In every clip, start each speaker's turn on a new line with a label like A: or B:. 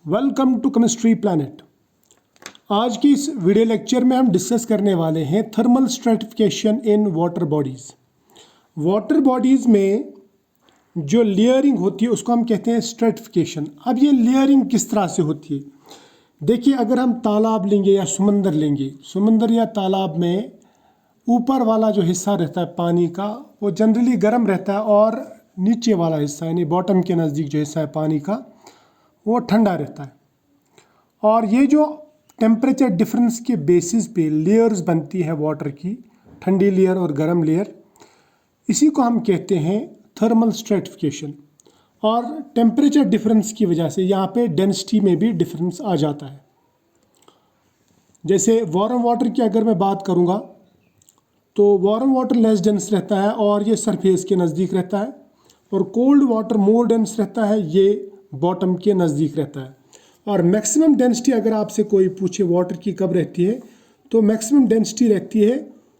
A: Welcome to chemistry planet. आज की इस वीडियो लेक्चर में हम डिस्कस करने वाले हैं thermal stratification in water bodies. Water bodies में जो लेयरिंग होती है उसको हम कहते हैं स्ट्रेटिफिकेशन। अब ये लेयरिंग किस तरह से होती है, देखिए अगर हम तालाब लेंगे या समंदर लेंगे, समंदर या तालाब में ऊपर वाला जो हिस्सा रहता है पानी का वो जनरली गर्म रहता है और नीचे वाला हिस्सा यानी बॉटम के नज़दीक जो हिस्सा है पानी का वो ठंडा रहता है। और ये जो टेम्परेचर डिफरेंस के बेसिस पे लेयर्स बनती है वाटर की, ठंडी लेयर और गर्म लेयर, इसी को हम कहते हैं थर्मल स्ट्रेटिफिकेशन। और टेम्परेचर डिफरेंस की वजह से यहाँ पे डेंसिटी में भी डिफरेंस आ जाता है। जैसे वार्म वाटर की अगर मैं बात करूँगा तो वार्म वाटर लेस डेंस रहता है और ये सरफेस के नज़दीक रहता है, और कोल्ड वाटर मोर डेंस रहता है, ये बॉटम के नज़दीक रहता है। और मैक्सिमम डेंसिटी अगर आपसे कोई पूछे वाटर की कब रहती है तो मैक्सिमम डेंसिटी रहती है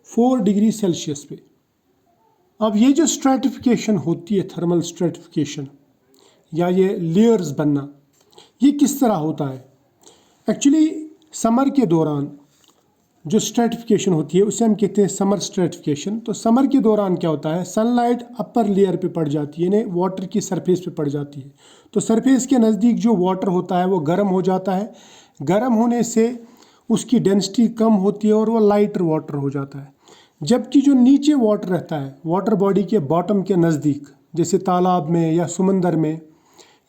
A: 4 डिग्री सेल्सियस पे। अब ये जो स्ट्रेटिफिकेशन होती है, थर्मल स्ट्रेटिफिकेशन या ये लेयर्स बनना, ये किस तरह होता है। एक्चुअली समर के दौरान जो स्ट्रेटिफिकेशन होती है उसे हम कहते हैं समर स्ट्रेटिफिकेशन। तो समर के दौरान क्या होता है, सनलाइट अपर लेयर पे पड़ जाती है, यानी वाटर की सरफेस पे पड़ जाती है। तो सरफेस के नज़दीक जो वाटर होता है वो गर्म हो जाता है। गर्म होने से उसकी डेंसिटी कम होती है और वो लाइटर वाटर हो जाता है। जबकि जो नीचे वाटर रहता है वाटर बॉडी के बॉटम के नज़दीक, जैसे तालाब में या समंदर में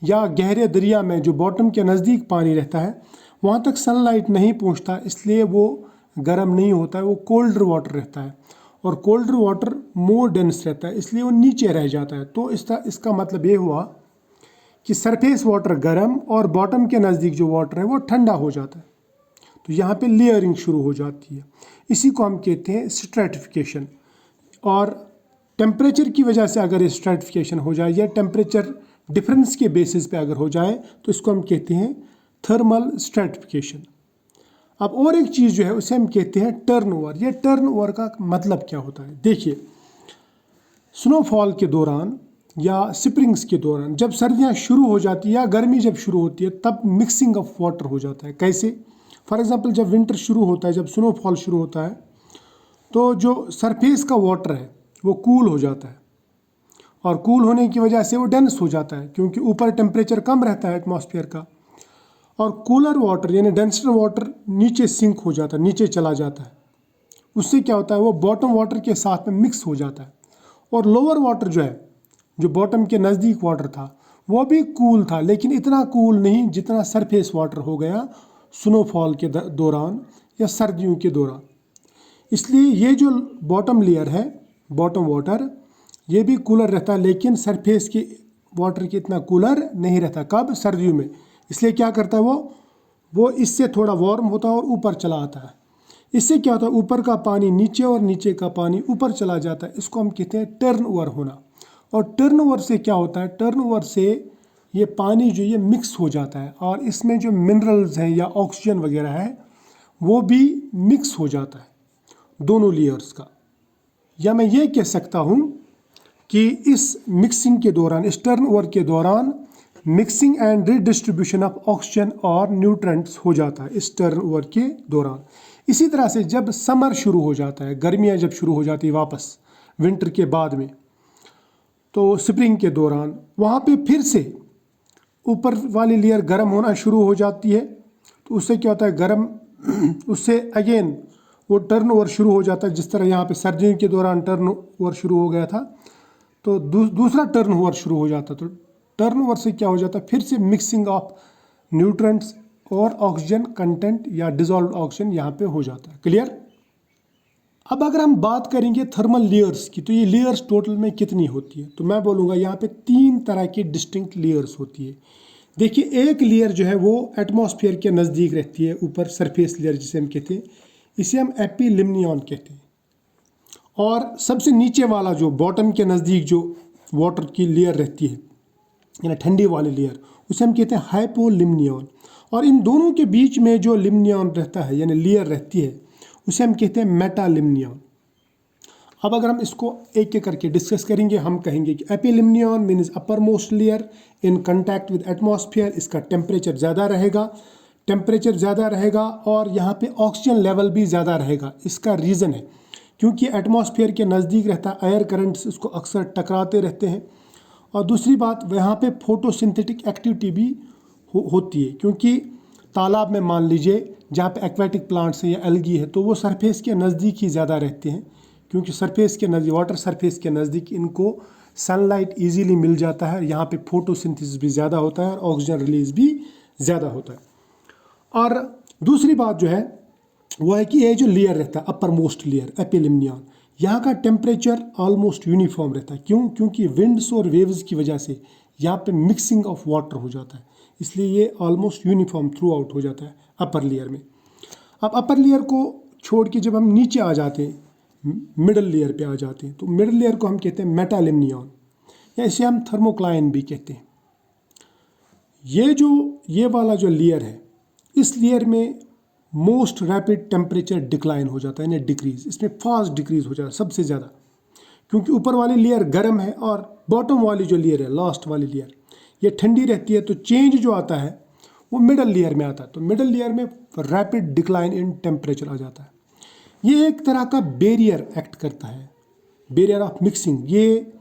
A: या गहरे दरिया में जो बॉटम के नज़दीक पानी रहता है, वहाँ तक सनलाइट नहीं पहुँचता, इसलिए वो गर्म नहीं होता है, वो कोल्डर वाटर रहता है। और कोल्डर वाटर मोर डेंस रहता है, इसलिए वो नीचे रह जाता है। तो इसका मतलब ये हुआ कि सरफेस वाटर गर्म और बॉटम के नज़दीक जो वाटर है वो ठंडा हो जाता है। तो यहाँ पे लेयरिंग शुरू हो जाती है, इसी को हम कहते हैं स्ट्रेटिफिकेशन। और टेम्परेचर की वजह से अगर स्ट्रेटिफिकेशन हो जाए या टेम्परेचर डिफरेंस के बेसिस पे अगर हो जाए तो इसको हम कहते हैं थर्मल स्ट्रेटिफिकेशन। अब और एक चीज़ जो है उसे हम कहते हैं टर्नओवर। ये टर्नओवर का मतलब क्या होता है, देखिए स्नोफॉल के दौरान या स्प्रिंग्स के दौरान जब सर्दियाँ शुरू हो जाती है या गर्मी जब शुरू होती है तब मिक्सिंग ऑफ वाटर हो जाता है। कैसे, फॉर एग्जांपल जब विंटर शुरू होता है, जब स्नोफॉल शुरू होता है तो जो सरफेस का वाटर है वो कूल हो जाता है, और कूल होने की वजह से वो डेंस हो जाता है क्योंकि ऊपर टेम्परेचर कम रहता है एटमॉस्फेयर का। और कूलर वाटर यानी डेंसर वाटर नीचे सिंक हो जाता है, नीचे चला जाता है। उससे क्या होता है, वो बॉटम वाटर के साथ में मिक्स हो जाता है। और लोअर वाटर जो है, जो बॉटम के नज़दीक वाटर था, वो भी कूल था, लेकिन इतना कूल नहीं जितना सरफेस वाटर हो गया स्नोफॉल के दौरान या सर्दियों के दौरान। इसलिए ये जो बॉटम लेयर है, बॉटम वाटर, ये भी कूलर रहता है, लेकिन सरफेस के वाटर की इतना कूलर नहीं रहता। कब, सर्दियों में। इसलिए क्या करता है वो इससे थोड़ा वार्म होता है और ऊपर चला आता है। इससे क्या होता है, ऊपर का पानी नीचे और नीचे का पानी ऊपर चला जाता है। इसको हम कहते हैं टर्न ओवर होना। और टर्न ओवर से क्या होता है, टर्न ओवर से ये पानी जो ये मिक्स हो जाता है और इसमें जो मिनरल्स हैं या ऑक्सीजन वगैरह है वो भी मिक्स हो जाता है दोनों लेयर्स का। या मैं ये कह सकता हूँ कि इस मिक्सिंग के दौरान, इस टर्न ओवर के दौरान mixing and redistribution of oxygen और न्यूट्रेंट्स हो जाता है इस टर्न ओवर के दौरान। इसी तरह से जब समर शुरू हो जाता है, गर्मियाँ जब शुरू हो जाती है वापस विंटर के बाद में, तो स्प्रिंग के दौरान वहाँ पे फिर से ऊपर वाली लेयर गर्म होना शुरू हो जाती है। तो उससे क्या होता है, गर्म उससे अगेन वो टर्न ओवर शुरू हो जाता है। जिस तरह यहाँ पे सर्दियों के दौरान टर्न ओवर शुरू हो गया था, तो दूसरा टर्न ओवर शुरू हो जाता। तो टर्न ओवर से क्या हो जाता है, फिर से मिक्सिंग ऑफ न्यूट्रेंट्स और ऑक्सीजन कंटेंट या डिजॉल्व्ड ऑक्सीजन यहाँ पे हो जाता है। क्लियर। अब अगर हम बात करेंगे थर्मल लेयर्स की, तो ये लेयर्स टोटल में कितनी होती है, तो मैं बोलूँगा यहाँ पे 3 तरह की डिस्टिंक्ट लेयर्स होती है। देखिए एक लेयर जो है वो एटमॉस्फेयर के नज़दीक रहती है, ऊपर सरफेस लेयर जिसे हम कहते हैं, इसे हम एपिलिम्नियन कहते हैं। और सबसे नीचे वाला जो बॉटम के नज़दीक जो वाटर की लेयर रहती है यानी ठंडी वाली लेयर, उसे हम कहते हैं हाइपोलिम्नियन। और इन दोनों के बीच में जो लिम्नियन रहता है यानी लेयर रहती है उसे हम कहते हैं मेटालिम्नियन। अब अगर हम इसको एक एक करके डिस्कस करेंगे, हम कहेंगे कि epilimnion means upper most layer in contact with atmosphere, इसका टेम्परेचर ज़्यादा रहेगा और यहाँ पे ऑक्सीजन लेवल भी ज़्यादा रहेगा। इसका रीज़न है क्योंकि एटमॉस्फेयर के नज़दीक रहता है, एयर करंट्स उसको अक्सर टकराते रहते हैं। और दूसरी बात, यहाँ पे फोटोसिंथेटिक एक्टिविटी भी होती है, क्योंकि तालाब में मान लीजिए जहाँ पे एक्वेटिक प्लांट्स हैं या एल्गी है तो वो सरफेस के नज़दीक ही ज़्यादा रहते हैं, क्योंकि सरफेस के नज़दीक, वाटर सरफेस के नज़दीक इनको सनलाइट इजीली मिल जाता है। यहाँ पे फोटोसिंथेसिस भी ज़्यादा होता है और ऑक्सीजन रिलीज भी ज़्यादा होता है। और दूसरी बात जो है वो है कि ये जो लेयर रहता है अपर मोस्ट लेयर एपिलिम्नियन, यहाँ का टेम्परेचर ऑलमोस्ट यूनिफॉर्म रहता है। क्यों? क्योंकि विंड्स और वेव्स की वजह से यहाँ पे मिक्सिंग ऑफ वाटर हो जाता है, इसलिए ये ऑलमोस्ट यूनिफॉर्म थ्रू आउट हो जाता है अपर लेयर में। अब अपर लेयर को छोड़ के जब हम नीचे आ जाते हैं, मिडल लेयर पे आ जाते हैं, तो मिडल लेयर को हम कहते हैं मेटालिम्नियन या इसे हम थर्मोक्लाइन भी कहते हैं। ये वाला जो लेयर है, इस लेयर में मोस्ट रैपिड टेम्परेचर डिक्लाइन हो जाता है, यानी डिक्रीज, इसमें फास्ट डिक्रीज हो जाता है सबसे ज़्यादा, क्योंकि ऊपर वाली लेयर गर्म है और बॉटम वाली जो लेयर है, लास्ट वाली लेयर, ये ठंडी रहती है। तो चेंज जो आता है वो मिडल लेयर में आता है, तो मिडल लेयर में रैपिड डिक्लाइन इन टेम्परेचर आ जाता है। ये एक तरह का बैरियर एक्ट करता है, बैरियर ऑफ मिक्सिंग। ये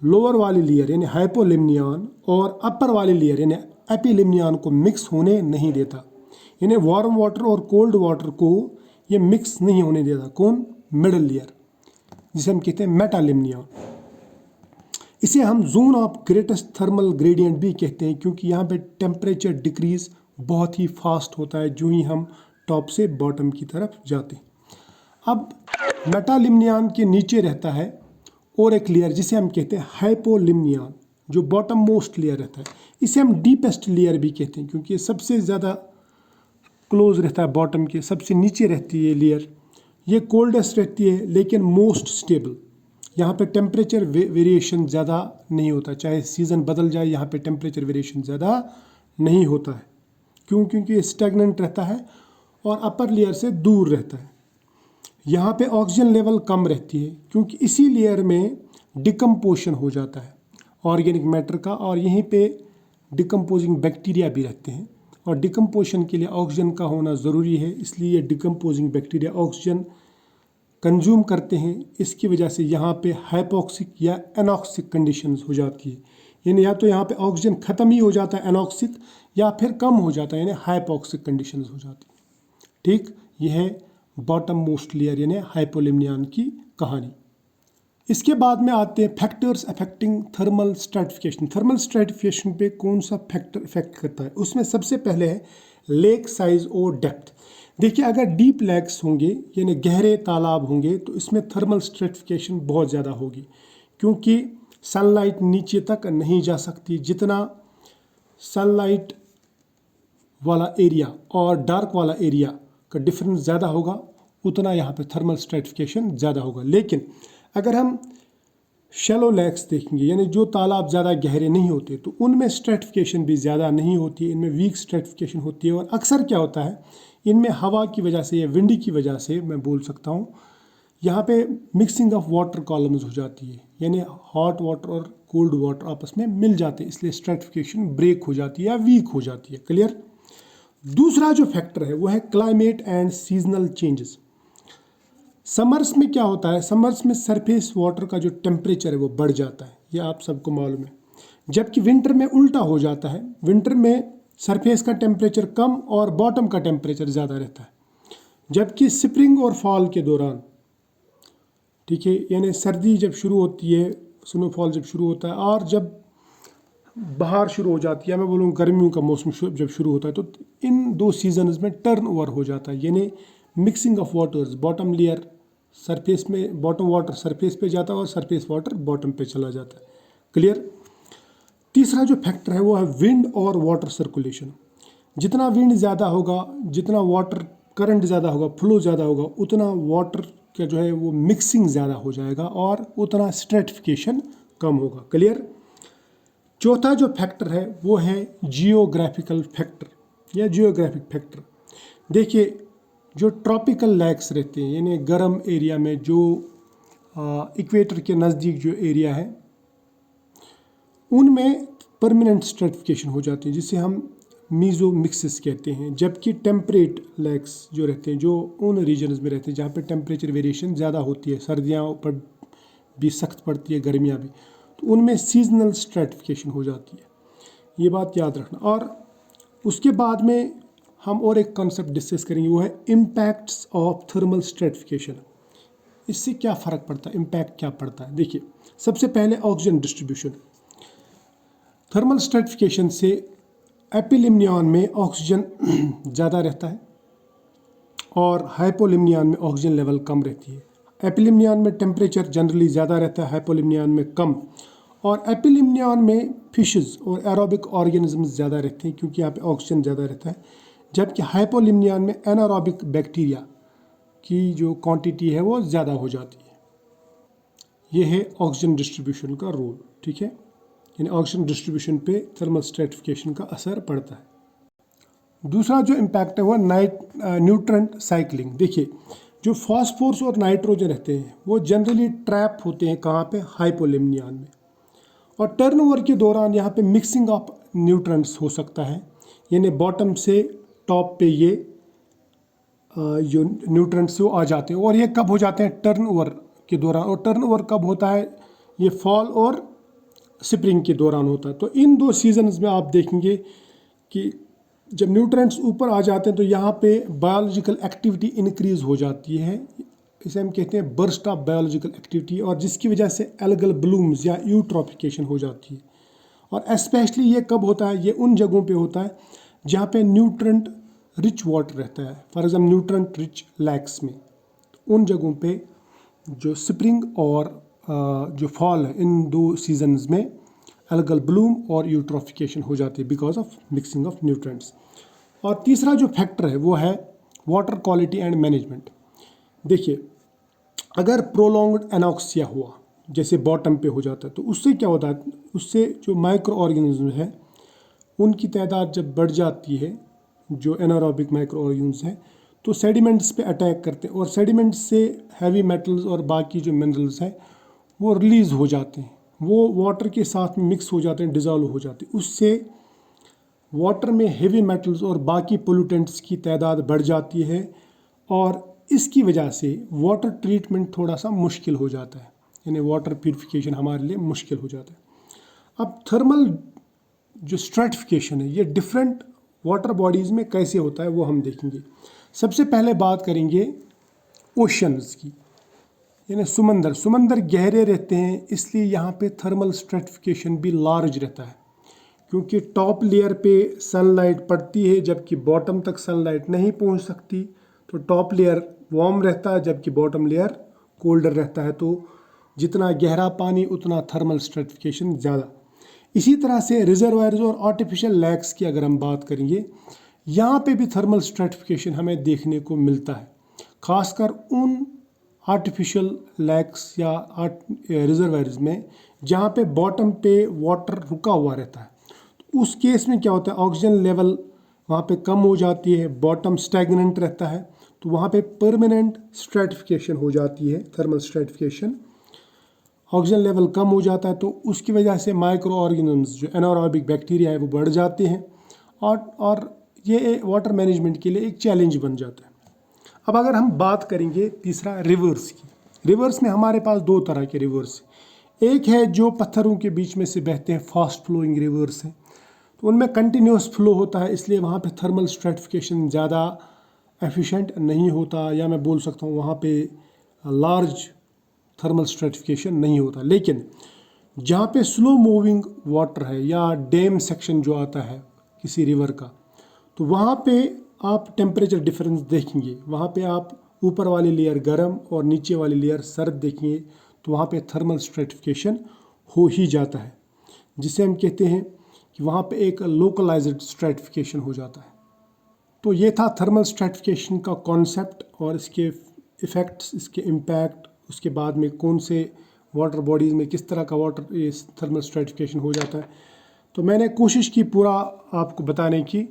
A: लोअर वाली लेयर यानी हाइपोलिम्नियन और अपर वाली लेयर यानी एपिलिम्नियन को मिक्स होने नहीं देता, यानी वार्म वाटर और कोल्ड वाटर को ये मिक्स नहीं होने देता। कौन? मिडल लेयर, जिसे हम कहते हैं मेटालिम्नियन। इसे हम zone of greatest thermal gradient भी कहते हैं, क्योंकि यहाँ पे टेम्परेचर डिक्रीज बहुत ही फास्ट होता है जो ही हम टॉप से बॉटम की तरफ जाते हैं। अब मेटालिम्नियन के नीचे रहता है और एक लेयर जिसे हम कहते हैं हाइपोलिम्नियन, जो बॉटम मोस्ट लेयर रहता है। इसे हम डीपेस्ट लेयर भी कहते हैं, क्योंकि ये सबसे ज़्यादा क्लोज रहता है बॉटम के, सबसे नीचे रहती है ये लेयर। ये कोल्डेस्ट रहती है लेकिन मोस्ट स्टेबल। यहाँ पे टेम्परेचर वेरिएशन ज़्यादा नहीं होता, चाहे सीज़न बदल जाए यहाँ पे टेम्परेचर वेरिएशन ज़्यादा नहीं होता है। क्यों? क्योंकि ये स्टैग्नेंट रहता है और अपर लेयर से दूर रहता है। यहाँ पे ऑक्सीजन लेवल कम रहती है, क्योंकि इसी लेयर में डिकम्पोशन हो जाता है ऑर्गेनिक मैटर का, और यहीं पे डिकम्पोजिंग बैक्टीरिया भी रहते हैं। और डिकम्पोजिशन के लिए ऑक्सीजन का होना ज़रूरी है, इसलिए ये डिकम्पोजिंग बैक्टीरिया ऑक्सीजन कंज्यूम करते हैं। इसकी वजह से यहाँ पे हाइपोक्सिक या एनॉक्सिक कंडीशंस हो जाती है, यानी या तो यहाँ पे ऑक्सीजन ख़त्म ही हो जाता है एनॉक्सिक, या फिर कम हो जाता है यानी हाइपोक्सिक कंडीशंस हो जाती है। ठीक, यह है बॉटम मोस्ट लेयर यानी हाइपोलिम्नियन की कहानी। इसके बाद में आते हैं factors affecting thermal stratification. Thermal stratification पे कौन सा फैक्टर इफेक्ट करता है? उसमें सबसे पहले है लेक साइज और डेप्थ। देखिए, अगर डीप लेक्स होंगे यानी गहरे तालाब होंगे तो इसमें थर्मल स्ट्रैटिफिकेशन बहुत ज़्यादा होगी, क्योंकि सनलाइट नीचे तक नहीं जा सकती। जितना सनलाइट वाला एरिया और डार्क वाला एरिया का डिफरेंस ज़्यादा होगा, उतना यहाँ पे थर्मल स्ट्रैटिफिकेशन ज़्यादा होगा। लेकिन अगर हम शैलो लेक्स देखेंगे, यानी जो तालाब ज़्यादा गहरे नहीं होते, तो उनमें स्ट्रैटिफिकेशन भी ज़्यादा नहीं होती है, इनमें वीक स्ट्रैटिफिकेशन होती है। और अक्सर क्या होता है, इनमें हवा की वजह से या विंडी की वजह से मैं बोल सकता हूँ, यहाँ पे मिक्सिंग ऑफ वाटर कॉलम्स हो जाती है, यानी हॉट वाटर और कोल्ड वाटर आपस में मिल जाते हैं, इसलिए स्ट्रैटिफिकेशन ब्रेक हो जाती है या वीक हो जाती है। क्लियर? दूसरा जो फैक्टर है वो है climate and seasonal changes. Summers में क्या होता है, समर्स में सरफेस वाटर का जो टेम्परेचर है वो बढ़ जाता है, ये आप सबको मालूम है। जबकि विंटर में उल्टा हो जाता है, विंटर में सरफेस का टेम्परेचर कम और बॉटम का टेम्परेचर ज़्यादा रहता है। जबकि स्प्रिंग और फॉल के दौरान, ठीक है, यानी सर्दी जब शुरू होती है, स्नोफॉल जब शुरू होता है, और जब बाहर शुरू हो जाती है, मैं बोलूँ गर्मियों का मौसम जब शुरू होता है, तो इन दो सीजन्स में टर्न ओवर हो जाता है, यानी mixing of waters. Bottom layer surface में, बॉटम वाटर सरफेस पे जाता है और सरफेस वाटर बॉटम पे चला जाता है। क्लियर? तीसरा जो फैक्टर है वो है विंड और वाटर सर्कुलेशन। जितना विंड ज़्यादा होगा, जितना वाटर करंट ज़्यादा होगा, फ्लो ज़्यादा होगा, उतना वाटर का जो है वो मिक्सिंग ज़्यादा हो जाएगा और उतना स्ट्रैटिफिकेशन कम होगा। क्लियर? चौथा जो फैक्टर है वो है जियोग्राफिकल फैक्टर या जियोग्राफिक फैक्टर। देखिए, जो ट्रॉपिकल लेक्स रहते हैं, यानी गर्म एरिया में जो इक्वेटर के नज़दीक जो एरिया है उनमें परमानेंट स्ट्रेटिफिकेशन हो जाती है, जिसे हम मीज़ोमिक्सिस कहते हैं। जबकि टेम्परेट लेक्स जो रहते हैं, जो उन रीजन्स में रहते हैं जहाँ पे टेम्परेचर वेरिएशन ज़्यादा होती है, सर्दियाँ पर भी सख्त पड़ती है, गर्मियाँ भी, तो उनमें सीजनल स्ट्रेटिफिकेशन हो जाती है। ये बात याद रखना। और उसके बाद में हम और एक कॉन्सेप्ट डिस्कस करेंगे, वो है इम्पैक्ट्स ऑफ थर्मल स्ट्रेटिफिकेशन। इससे क्या फ़र्क पड़ता है, इम्पैक्ट क्या पड़ता है। देखिए, सबसे पहले ऑक्सीजन डिस्ट्रीब्यूशन। थर्मल स्ट्रेटिफिकेशन से एपिलिम्नियन में ऑक्सीजन ज़्यादा रहता है और हाइपोलिम्नियन में ऑक्सीजन लेवल कम रहती है। एपिलिम्नियन में टेम्परेचर जनरली ज़्यादा रहता है, हाइपोलिम्नियन में कम। और एपिलिम्नियन में फिशेस और एरोबिक ऑर्गेनिजम्स ज़्यादा रहते हैं क्योंकि यहाँ पे ऑक्सीजन ज़्यादा रहता है। जबकि हाइपोलिम्नियन में एनारोबिक बैक्टीरिया की जो क्वांटिटी है वो ज़्यादा हो जाती है। ये है ऑक्सीजन डिस्ट्रीब्यूशन का रोल, ठीक है। यानी ऑक्सीजन डिस्ट्रीब्यूशन पे थर्मल स्ट्रेटिफिकेशन का असर पड़ता है। दूसरा जो इम्पैक्ट है वो न्यूट्रेंट साइक्लिंग। देखिए, जो फॉस्फोरस और नाइट्रोजन रहते हैं वो जनरली ट्रैप होते हैं कहाँ पे, हाइपोलिम्नियन में। और टर्नओवर के दौरान यहाँ पे मिक्सिंग ऑफ न्यूट्रेंट्स हो सकता है, यानी बॉटम से टॉप पे ये जो न्यूट्रेंट्स वो आ जाते हैं। और ये कब हो जाते हैं, टर्नओवर के दौरान। और टर्नओवर कब होता है, ये फॉल और स्प्रिंग के दौरान होता है। तो इन दो सीजन्स में आप देखेंगे कि जब न्यूट्रेंट्स ऊपर आ जाते हैं तो यहाँ पे बायोलॉजिकल एक्टिविटी इंक्रीज हो जाती है। इसे हम कहते हैं बर्स्ट ऑफ बायोलॉजिकल एक्टिविटी, और जिसकी वजह से एल्गल ब्लूम्स या यूट्रॉफिकेशन हो जाती है। और स्पेशली ये कब होता है, ये उन जगहों पे होता है जहाँ पे न्यूट्रेंट रिच वाटर रहता है, for example nutrient rich lakhs में। उन जगहों पे जो स्प्रिंग और जो फॉल है, इन दो सीजन्स में एल्गल ब्लूम और यूट्रॉफिकेशन हो जाती है because of mixing of nutrients. और तीसरा जो फैक्टर है वो है वाटर क्वालिटी एंड मैनेजमेंट। देखिए, अगर प्रोलॉन्ग्ड एनॉक्सिया हुआ, जैसे बॉटम पे हो जाता है, तो उससे क्या होता है, उससे जो माइक्रो ऑर्गेनिज्म है उनकी तादाद जब बढ़ जाती है, जो एनारोबिक माइक्रो ऑर्गेनिज्म है, तो सेडिमेंट्स पे अटैक करते हैं और सेडिमेंट्स से हैवी मेटल्स और बाकी जो मिनरल्स हैं वो रिलीज़ हो जाते हैं, वो वाटर के साथ मिक्स हो जाते हैं, डिज़ोल्व हो जाते हैं। उससे वाटर में हेवी मेटल्स और बाकी पोल्यूटेंट्स की तादाद बढ़ जाती है और इसकी वजह से वाटर ट्रीटमेंट थोड़ा सा मुश्किल हो जाता है, यानी वाटर प्यूरिफिकेशन हमारे लिए मुश्किल हो जाता है। अब थर्मल जो स्ट्रेटिफिकेशन है ये डिफरेंट वाटर बॉडीज़ में कैसे होता है वो हम देखेंगे। सबसे पहले बात करेंगे ओशंस की, यानी समंदर गहरे रहते हैं, इसलिए यहाँ पे थर्मल स्ट्रेटिफिकेशन भी लार्ज रहता है क्योंकि टॉप लेयर पे सनलाइट पड़ती है जबकि बॉटम तक सनलाइट नहीं पहुँच सकती। तो टॉप लेयर वार्म रहता है जबकि बॉटम लेयर कोल्डर रहता है। तो जितना गहरा पानी उतना थर्मल स्ट्रेटिफिकेशन ज़्यादा। इसी तरह से रिजर्वायर्स और आर्टिफिशियल लैक्स की अगर हम बात करेंगे, यहाँ पे भी थर्मल स्ट्रेटिफिकेशन हमें देखने को मिलता है, खासकर उन आर्टिफिशियल लैक्स या रिजर्वायर्स में जहाँ पे बॉटम पे वाटर रुका हुआ रहता है। तो उस केस में क्या होता है, ऑक्सीजन लेवल वहाँ पे कम हो जाती है, बॉटम स्टैग्नेंट रहता है, तो वहाँ पे परमानेंट स्ट्रेटिफिकेशन हो जाती है, थर्मल स्ट्रेटिफिकेशन। ऑक्सीजन लेवल कम हो जाता है तो उसकी वजह से माइक्रो ऑर्गेनिजम्स जो एनारोबिक बैक्टीरिया है वो बढ़ जाते हैं और ये वाटर मैनेजमेंट के लिए एक चैलेंज बन जाता है। अब अगर हम बात करेंगे तीसरा रिवर्स की, रिवर्स में हमारे पास दो तरह के रिवर्स हैं। एक है जो पत्थरों के बीच में से बहते हैं, फास्ट फ्लोइंग रिवर्स हैं, तो उनमें कंटिन्यूस फ्लो होता है, इसलिए वहाँ पे थर्मल स्ट्रेटिफिकेशन ज़्यादा एफिशिएंट नहीं होता, या मैं बोल सकता हूँ वहाँ पे लार्ज थर्मल स्ट्रेटिफिकेशन नहीं होता। लेकिन जहाँ पे स्लो मूविंग वाटर है या डैम सेक्शन जो आता है किसी रिवर का, तो वहाँ पे आप टेम्परेचर डिफरेंस देखेंगे, वहाँ पे आप ऊपर वाली लेयर गर्म और नीचे वाली लेयर सर्द देखेंगे, तो वहाँ पे थर्मल स्ट्रेटिफिकेशन हो ही जाता है, जिसे हम कहते हैं कि वहाँ पे एक लोकलाइज्ड स्ट्रेटिफिकेशन हो जाता है। तो ये था थर्मल स्ट्रेटिफिकेशन का कॉन्सेप्ट और इसके इफ़ेक्ट्स, इसके इम्पैक्ट, उसके बाद में कौन से वाटर बॉडीज़ में किस तरह का वाटर ये थर्मल स्ट्रेटिफिकेशन हो जाता है। तो मैंने कोशिश की पूरा आपको बताने की,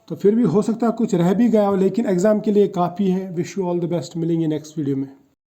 A: तो फिर भी हो सकता है कुछ रह भी गया हो, लेकिन एग्ज़ाम के लिए काफ़ी है। Wish you all the best, मिलेंगे नेक्स्ट वीडियो में।